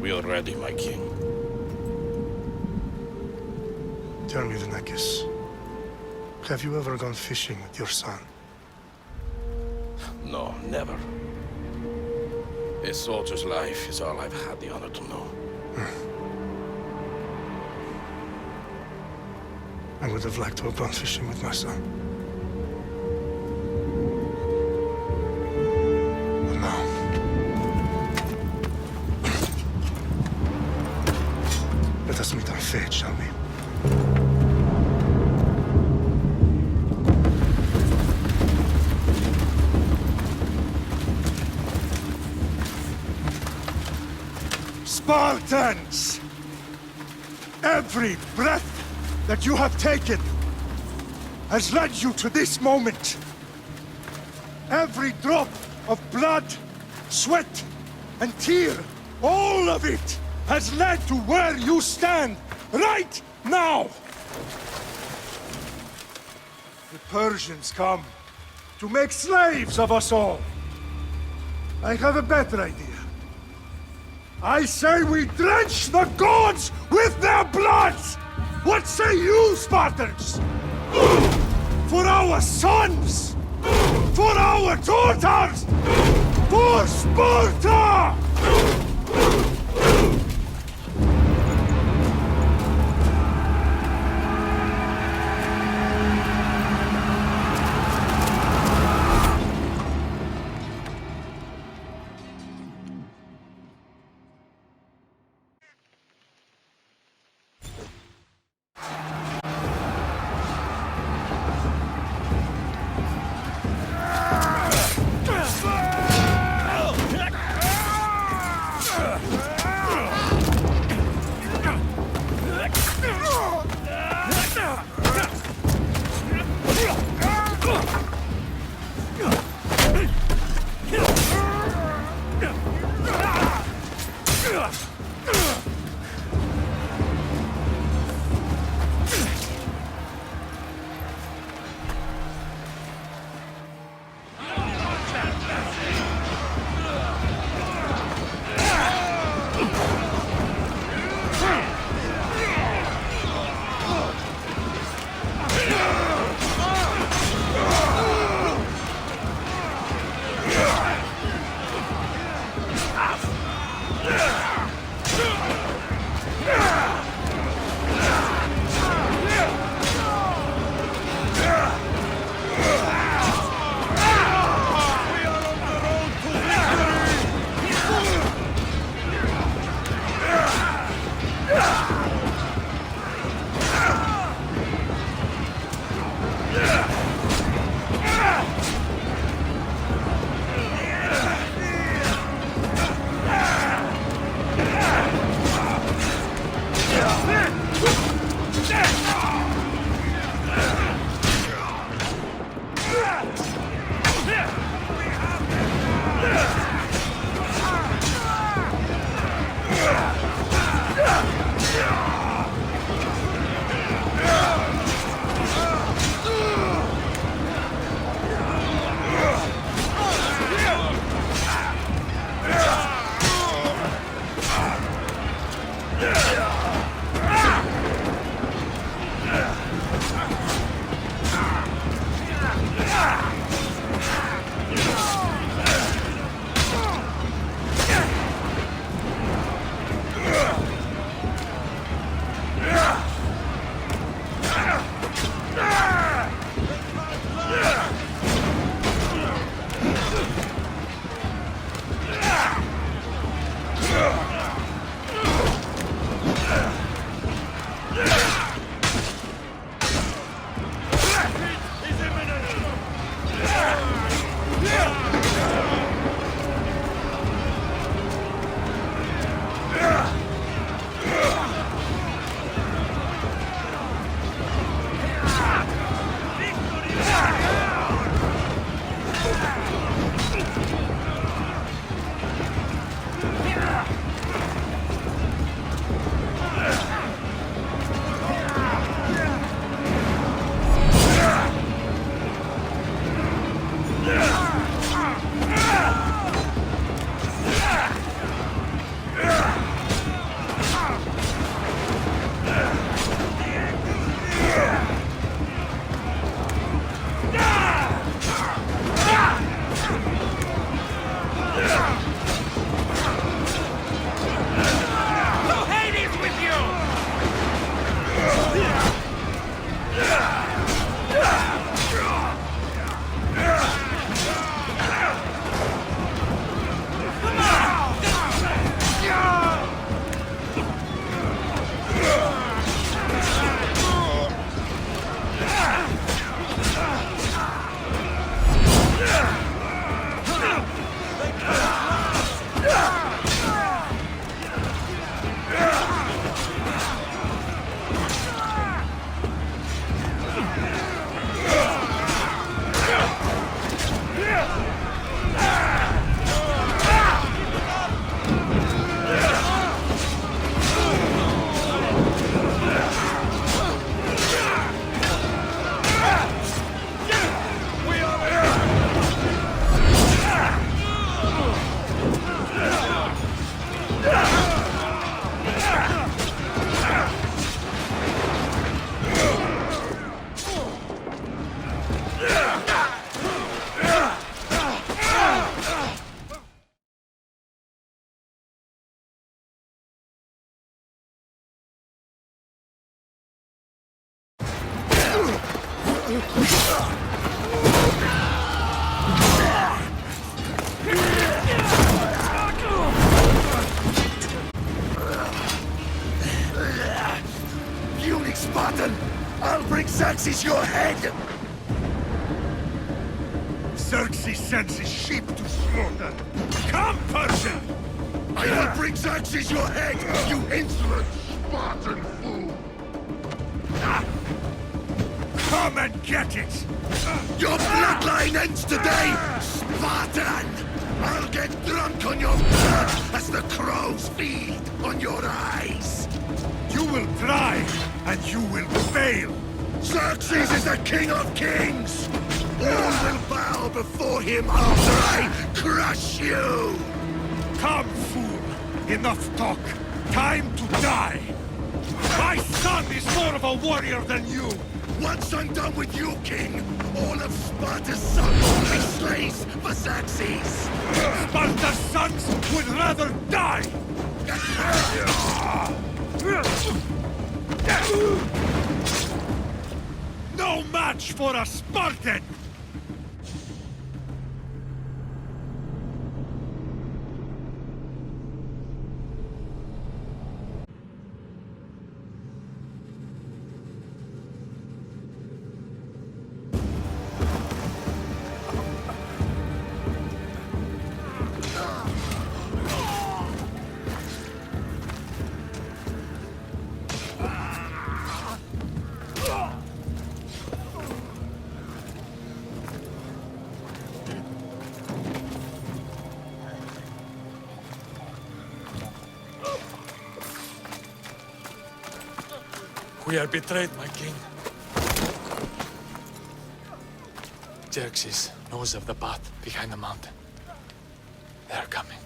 We are ready, my king. Tell me, the Nekis, have you ever gone fishing with your son? No, never. A soldier's life is all I've had the honor to know. I would have liked to have gone fishing with my son. But now... let us meet on fate, shall we? Spartans! Every breath that you have taken has led you to this moment. Every drop of blood, sweat, and tear, all of it has led to where you stand right now. The Persians come to make slaves of us all. I have a better idea. I say we drench the gods with their blood! What say you, Spartans? For our sons! For our daughters! For Sparta! Spartan! I'll bring Xerxes your head! Xerxes sends his sheep to slaughter. Come, Persian! I will bring Xerxes your head, you insolent Spartan fool! Come and get it! Your bloodline ends today, Spartan! I'll get drunk on your blood as the crows feed on your eyes! You will try, and you will fail! Xerxes is the king of kings! All will bow before him after I crush you! Come, fool! Enough talk! Time to die! My son is more of a warrior than you! Once I'm done with you, king, all of Sparta's sons will be slaves for Xerxes! Sparta's sons would rather die! No match for a Spartan! We are betrayed, my king. Xerxes knows of the path behind the mountain. They're coming.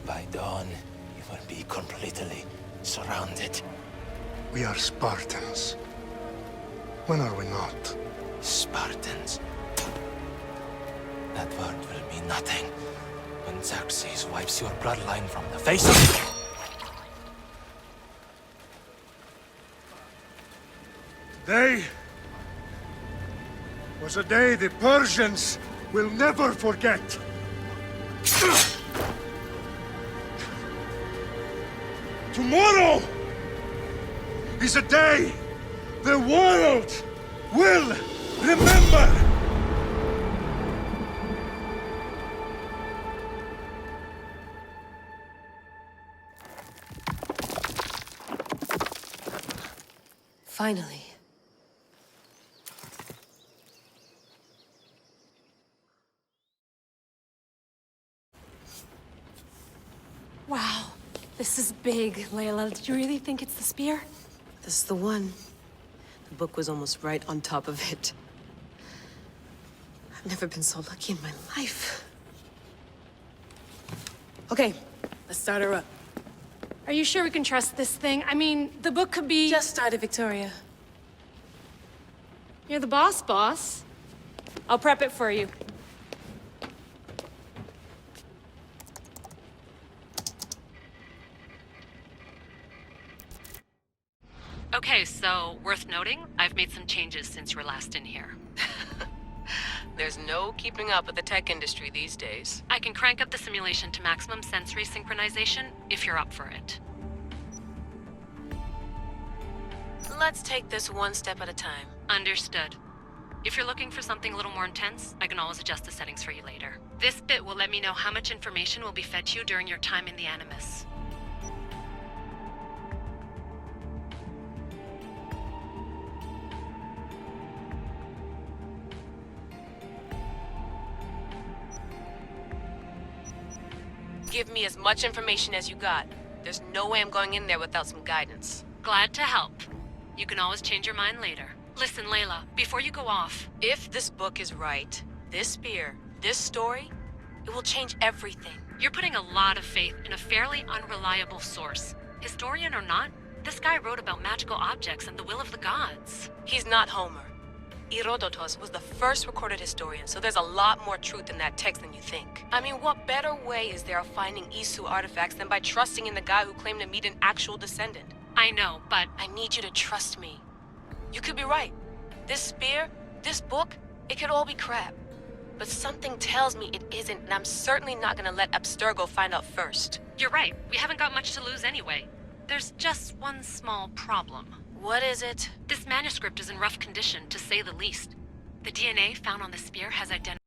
By dawn, you will be completely surrounded. We are Spartans. When are we not? Spartans. That word will mean nothing when Xerxes wipes your bloodline from the face of... Today was a day the Persians will never forget. Tomorrow is a day the world will remember. Finally. Wow, this is big, Layla. Did you really think it's the spear? This is the one. The book was almost right on top of it. I've never been so lucky in my life. Okay, let's start her up. Are you sure we can trust this thing? I mean, the book could be... Just started, Victoria. You're the boss. I'll prep it for you. Okay, so worth noting, I've made some changes since you were last in here. There's no keeping up with the tech industry these days. I can crank up the simulation to maximum sensory synchronization if you're up for it. Let's take this one step at a time. Understood. If you're looking for something a little more intense, I can always adjust the settings for you later. This bit will let me know how much information will be fed to you during your time in the Animus. Give me as much information as you got. There's no way I'm going in there without some guidance. Glad to help. You can always change your mind later. Listen, Layla, before you go off... If this book is right, this spear, this story, it will change everything. You're putting a lot of faith in a fairly unreliable source. Historian or not, this guy wrote about magical objects and the will of the gods. He's not Homer. Herodotus was the first recorded historian, so there's a lot more truth in that text than you think. I mean, what better way is there of finding Isu artifacts than by trusting in the guy who claimed to meet an actual descendant? I know, but... I need you to trust me. You could be right. This spear, this book, it could all be crap. But something tells me it isn't, and I'm certainly not gonna let Abstergo find out first. You're right. We haven't got much to lose anyway. There's just one small problem. What is it? This manuscript is in rough condition, to say the least. The DNA found on the spear has identified